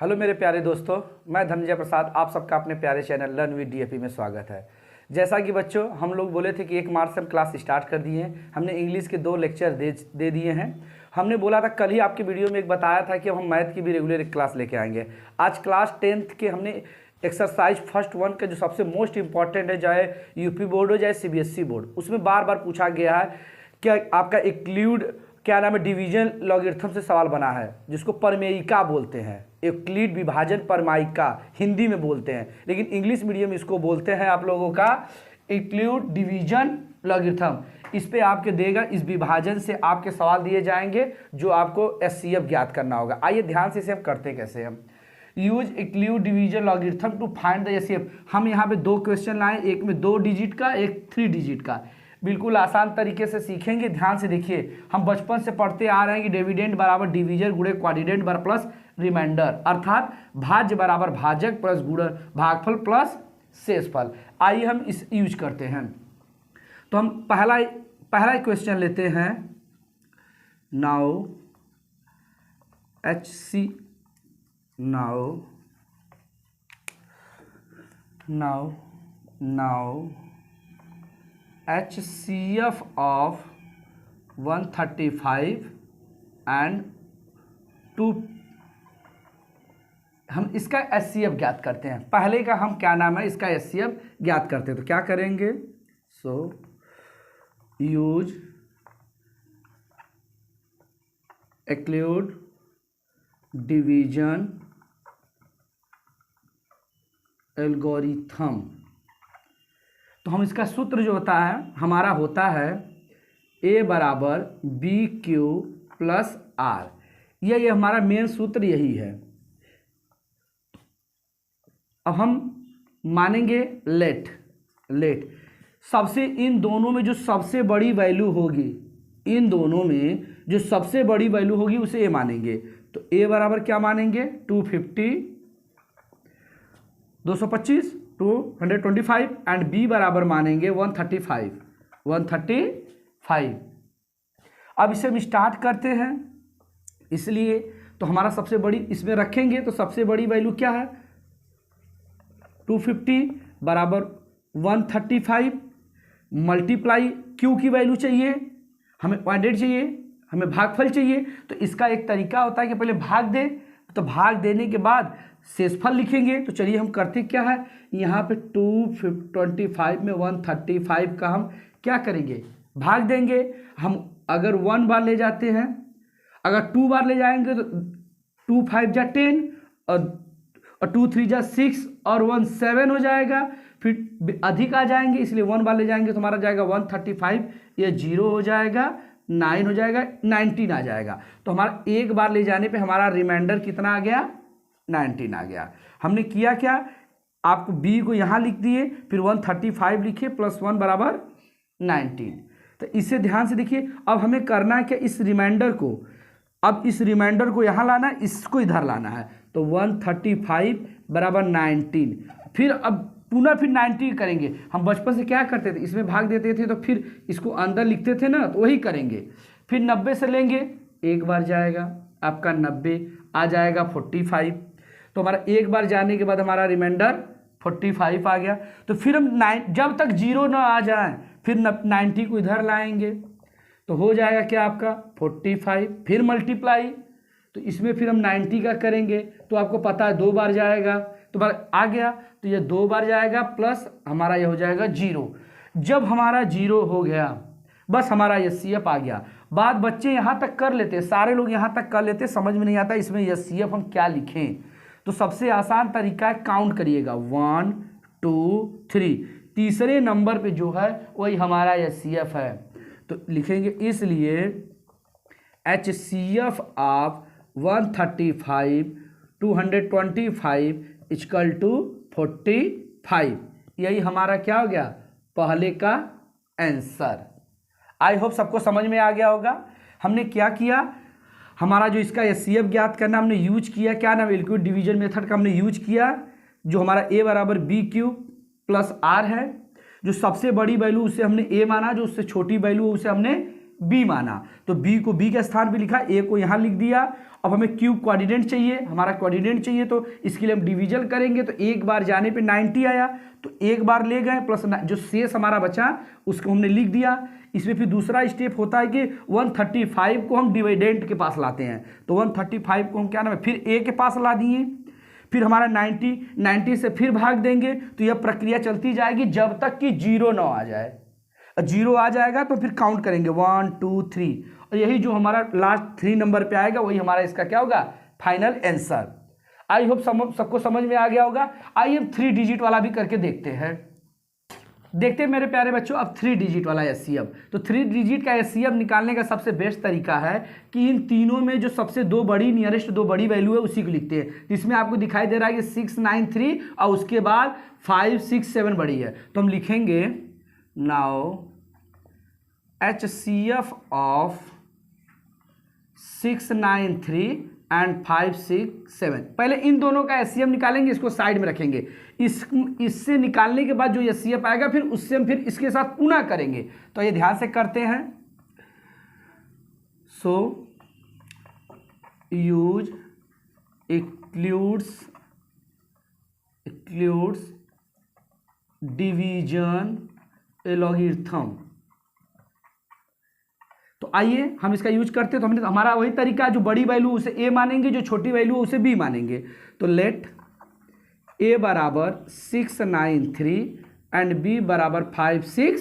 Hello मेरे प्यारे दोस्तों, मैं धनंजय प्रसाद आप सबका अपने प्यारे चैनल लर्न विद डीएपी में स्वागत है। जैसा कि बच्चों हम लोग बोले थे कि 1 मार्च से हम क्लास स्टार्ट कर दिए हैं। हमने इंग्लिश के 2 लेक्चर दे दिए हैं। हमने बोला था कल ही आपके वीडियो में एक बताया था कि हम मैथ की भी रेगुलर क्लास लेके आएंगे। आज क्लास 10th के हमने एक्सरसाइज फर्स्ट 1 का जो सबसे मोस्ट इंपॉर्टेंट है, चाहे यूपी बोर्ड हो चाहे सीबीएसई बोर्ड, उसमें बार बार पूछा गया है क्या आपका एक्लूड क्या नाम है डिवीजन लॉगरिथम से सवाल बना है, जिसको परमेयिका बोलते हैं। यूक्लिड विभाजन परमायिका हिंदी में बोलते हैं, लेकिन इंग्लिश मीडियम इसको बोलते हैं आप लोगों का यूक्लिड डिवीजन लॉगरिथम। इस पे आपके देगा, इस विभाजन से आपके सवाल दिए जाएंगे जो आपको एचसीएफ ज्ञात करना होगा। आइए ध्यान से इसे हम करते कैसे हम use Euclid division logarithm to find the HCF. हम यहाँ पे 2 क्वेश्चन लाए, एक में 2 डिजिट का, एक 3 डिजिट का। बिल्कुल आसान तरीके से सीखेंगे। ध्यान से देखिए, हम बचपन से पढ़ते आ रहे हैं कि डिविडेंड बराबर डिवीजन गुणे क्वाड्रेंट बराबर प्लस रिमाइंडर, अर्थात भाज्य बराबर भाजक प्लस गुणन भागफल प्लस शेषफल। आइए हम इस यूज करते हैं। तो हम पहला क्वेश्चन लेते हैं। नाउ HCF of 135 and 2, हम इसका HCF ज्ञात करते हैं। पहले का हम क्या नाम है, इसका HCF ज्ञात करते हैं। तो क्या करेंगे, यूज यूक्लिड डिवीजन एल्गोरिथम। तो हम इसका सूत्र जो होता है हमारा होता है A बराबर BQ प्लस R। ये हमारा मेन सूत्र यही है। अब हम मानेंगे लेट सबसे इन दोनों में जो सबसे बड़ी वैल्यू होगी, इन दोनों में जो सबसे बड़ी वैल्यू होगी उसे A मानेंगे। तो A बराबर क्या मानेंगे 250 225 225 एंड B बराबर मानेंगे 135। अब इसे हम स्टार्ट करते हैं, इसलिए तो हमारा सबसे बड़ी इसमें रखेंगे। तो सबसे बड़ी वैल्यू क्या है 250 बराबर 135 मल्टीप्लाई Q की वैल्यू चाहिए, हमें क्वाड्रेंट चाहिए, हमें भागफल चाहिए। तो इसका एक तरीका होता है कि पहले भाग दें, तो भाग देने के बाद शेषफल लिखेंगे। तो चलिए हम करते क्या है, यहाँ पे 225 में 135 का हम क्या करेंगे, भाग देंगे। हम अगर 1 बार ले जाते हैं, अगर 2 बार ले जाएंगे तो 2 5 जा 10 और 2 3 जा 6 और 1 7 हो जाएगा। फिर अधिक आ जाएंगे, इसलिए 1 बार ले जाएंगे तो हमारा जाएगा 135, ये 0 हो जाएगा, 9 हो जाएगा, 19 आ जाएगा। तो हमारा एक बार ले जाने पे हमारा रिमाइंडर कितना आ गया 19 आ गया। हमने किया क्या, आपको B को यहाँ लिख दिए, फिर 135 लिखे प्लस 1 बराबर 19। तो इसे ध्यान से देखिए। अब हमें करना है क्या, इस रिमाइंडर को यहाँ लाना है, इसको इधर लाना है। तो 135 बराबर 19, फिर अब पुनः फिर 90 करेंगे। हम बचपन से क्या करते थे, इसमें भाग देते थे तो फिर इसको अंदर लिखते थे ना, तो वही करेंगे। फिर 90 से लेंगे, एक बार जाएगा आपका 90, आ जाएगा 45। तो हमारा एक बार जाने के बाद हमारा रिमाइंडर 45 आ गया। तो फिर हम जब तक 0 ना आ जाए फिर 90 को इधर लाएंगे, तो हो जाएगा क्या आपका 45, फिर मल्टीप्लाई। तो इसमें फिर हम 90 का करेंगे, तो आपको पता है 2 बार जाएगा, तो आ गया। तो ये 2 बार जाएगा प्लस हमारा ये हो जाएगा 0। जब हमारा 0 हो गया, बस हमारा एचसीएफ आ गया। बात बच्चे यहाँ तक कर लेते हैं, सारे लोग यहाँ तक कर लेते हैं, समझ में नहीं आता इसमें एचसीएफ हम क्या लिखें। तो सबसे आसान तरीका है, काउंट करिएगा 1 2 3, तीसरे नंबर पे जो है वही हमारा एचसीएफ है। तो लिखेंगे, इसलिए HCF ऑफ 135 225 इक्वल टू 45। यही हमारा क्या हो गया, पहले का आंसर। आई होप सबको समझ में आ गया होगा। हमने क्या किया, हमारा जो इसका HCF ज्ञात करना हमने यूज किया, क्या नाम, यूक्लिड डिवीजन मेथड का हमने यूज किया। जो हमारा A बराबर BQ प्लस R है, जो सबसे बड़ी वैल्यू उसे हमने A माना, जो उससे छोटी वैल्यू उसे हमने बी माना, तो बी को बी के स्थान पे लिखा, ए को यहाँ लिख दिया। अब हमें क्यूब कोऑर्डिनेट चाहिए, हमारा कोऑर्डिनेट चाहिए, तो इसके लिए हम डिवीजन करेंगे। तो एक बार जाने पे 90 आया, तो एक बार ले गए, प्लस जो शेष हमारा बचा उसको हमने लिख दिया। इसमें फिर दूसरा स्टेप होता है कि 135 को हम डिविडेंड के पास लाते हैं, तो 135 को हम क्या नाम है फिर ए के पास ला दिए। फिर हमारा 90 से फिर भाग देंगे, तो यह प्रक्रिया चलती जाएगी जब तक कि 0 ना आ जाए। 0 आ जाएगा तो फिर काउंट करेंगे 1 2 3, और यही जो हमारा लास्ट 3 नंबर पे आएगा वही हमारा इसका क्या होगा, फाइनल आंसर। आई होप सबको समझ में आ गया होगा। आइए हम 3 डिजिट वाला भी करके देखते हैं। देखते हैं मेरे प्यारे बच्चों, अब 3 डिजिट वाला एचसीएफ। तो 3 डिजिट का एचसीएफ निकालने का सबसे बेस्ट तरीका है कि इन तीनों में जो सबसे नियरेस्ट दो बड़ी वैल्यू है उसी को लिखते हैं। इसमें आपको दिखाई दे रहा है कि 693 और उसके बाद 5 6 7 बड़ी है, तो हम लिखेंगे नाउ HCF ऑफ 693 एंड 5 6 7। पहले इन दोनों का एचसीएफ निकालेंगे, इसको साइड में रखेंगे। इससे निकालने के बाद जो एचसीएफ आएगा फिर उससे हम फिर इसके साथ गुणा करेंगे। तो ये ध्यान से करते हैं। सो यूज includes डिवीजन लॉगरिथम। तो आइए हम इसका यूज करते हैं। तो हमने हमारा वही तरीका, जो बड़ी वैल्यू उसे ए मानेंगे, जो छोटी वैल्यू उसे बी मानेंगे। तो लेट ए बराबर 693 एंड बी बराबर 5 6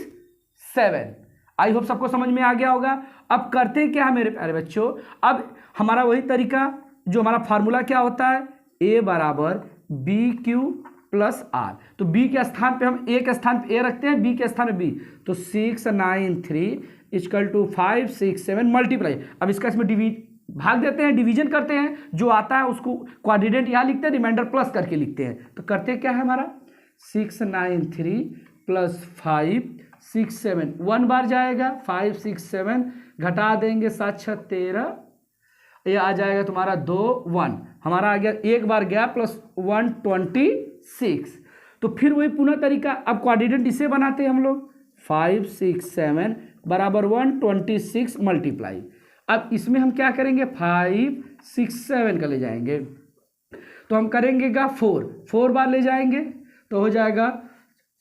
7। आई होप सबको समझ में आ गया होगा। अब करते क्या है मेरे प्यारे बच्चों, अब हमारा वही तरीका, जो हमारा फार्मूला क्या होता है, ए बराबर बी क्यू प्लस आर। तो बी के स्थान पे हम ए के स्थान पे ए रखते हैं, बी के स्थान पे बी। तो 693 इक्वल टू 5 6 7 मल्टीप्लाई। अब इसका इसमें भाग देते हैं, डिवीजन करते हैं, जो आता है उसको कोऑर्डिनेट यहाँ लिखते हैं, रिमाइंडर प्लस करके लिखते हैं। तो करते क्या है हमारा 693 प्लस 5 6 7, 1 बार जाएगा 5 6 7, घटा देंगे 7 6 13, ये आ जाएगा तुम्हारा 2 1, हमारा आ गया एक बार गया प्लस 126। तो फिर वही पुनः तरीका, अब कोऑर्डिनेट इसे बनाते हैं हम लोग, 5 6 7 बराबर 126 मल्टीप्लाई। अब इसमें हम क्या करेंगे, 5 6 7 का ले जाएंगे, तो हम करेंगे 4 बार ले जाएंगे, तो हो जाएगा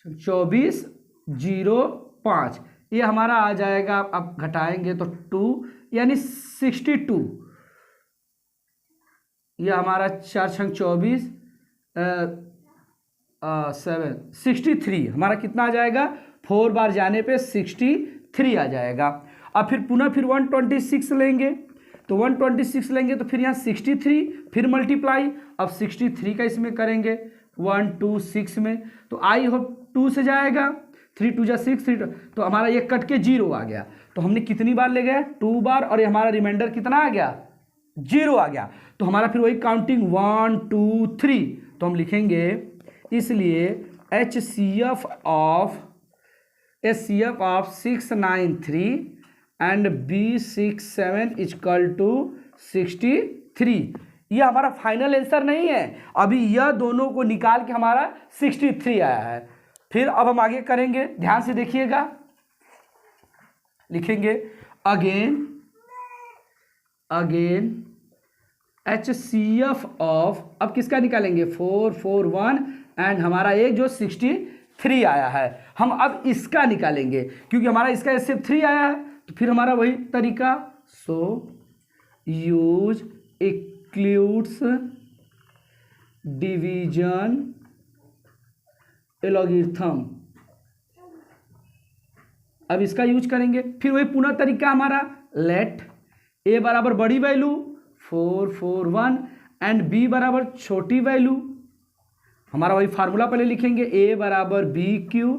24 0 5, ये हमारा आ जाएगा। अब घटाएंगे तो 2 यानी 62, यह हमारा 4 छंग 24 7 63, हमारा कितना आ जाएगा, 4 बार जाने पे 63 आ जाएगा। अब फिर पुनः फिर 126 लेंगे, तो 126 लेंगे तो फिर यहाँ 63, फिर मल्टीप्लाई। अब 63 का इसमें करेंगे 126 में, तो आई होप 2 से जाएगा, 3 2 जा 6 3, तो हमारा ये कट के 0 आ गया। तो हमने कितनी बार ले गया, 2 बार, और ये हमारा रिमाइंडर कितना आ गया, 0 आ गया। तो हमारा फिर वही काउंटिंग 1 2 3, तो हम लिखेंगे इसलिए HCF of 693 and B67 equal to 63। यह हमारा फाइनल आंसर नहीं है, अभी यह दोनों को निकाल के हमारा 63 आया है। फिर अब हम आगे करेंगे, ध्यान से देखिएगा, लिखेंगे अगेन HCF ऑफ, अब किसका निकालेंगे, 441 एंड हमारा एक जो 63 आया है, हम अब इसका निकालेंगे क्योंकि हमारा इसका HCF 3 आया है। तो फिर हमारा वही तरीका, सो यूज includes डिवीजन लॉगरिथम। अब इसका यूज करेंगे, फिर वही पुनः तरीका हमारा, लेट ए बराबर बड़ी वैल्यू 441 एंड बी बराबर छोटी वैल्यू, हमारा वही फार्मूला पहले लिखेंगे, ए बराबर बी क्यू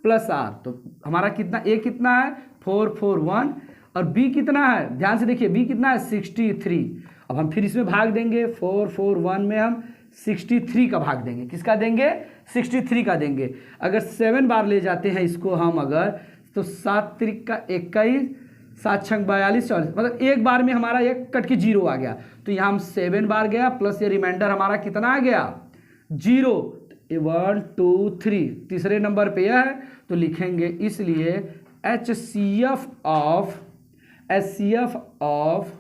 प्लस आर। तो हमारा कितना, ए कितना है 441 और बी कितना है, ध्यान से देखिए बी कितना है 63। अब हम फिर इसमें भाग देंगे, 441 में हम 63 का भाग देंगे, किसका देंगे, 63 का देंगे। अगर 7 बार ले जाते हैं इसको हम अगर, तो 7 3 का 21, 7 6 42 44, मतलब एक बार में हमारा एक कट के 0 आ गया। तो यहाँ हम 7 बार गया प्लस ये रिमाइंडर हमारा कितना आ गया 0, 1 2 3, तीसरे नंबर पे यह है। तो लिखेंगे इसलिए HCF of HCF of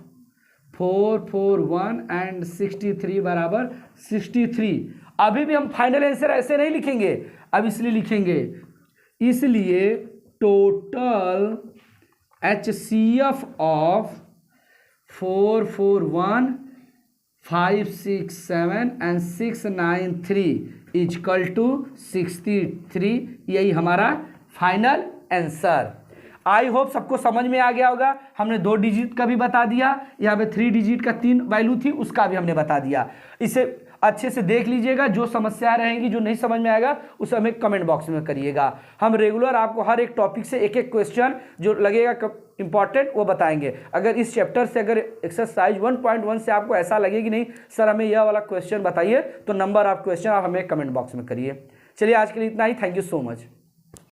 441 and 63 बराबर 63। अभी भी हम फाइनल आंसर ऐसे नहीं लिखेंगे, अब इसलिए लिखेंगे, इसलिए total HCF of 441 567 and 693 is equal to 63, यही हमारा फाइनल आंसर। आई होप सबको समझ में आ गया होगा। हमने 2 डिजिट का भी बता दिया, यहाँ पे 3 डिजिट का 3 वैल्यू थी उसका भी हमने बता दिया। इसे अच्छे से देख लीजिएगा, जो समस्या रहेंगी, जो नहीं समझ में आएगा उसे हमें कमेंट बॉक्स में करिएगा। हम रेगुलर आपको हर एक टॉपिक से एक एक क्वेश्चन जो लगेगा इंपॉर्टेंट वो बताएंगे। अगर इस चैप्टर से अगर एक्सरसाइज 1.1 से आपको ऐसा लगे कि नहीं सर हमें यह वाला क्वेश्चन बताइए, तो नंबर ऑफ क्वेश्चन आप हमें कमेंट बॉक्स में करिए। चलिए आज के लिए इतना ही। Thank you so much.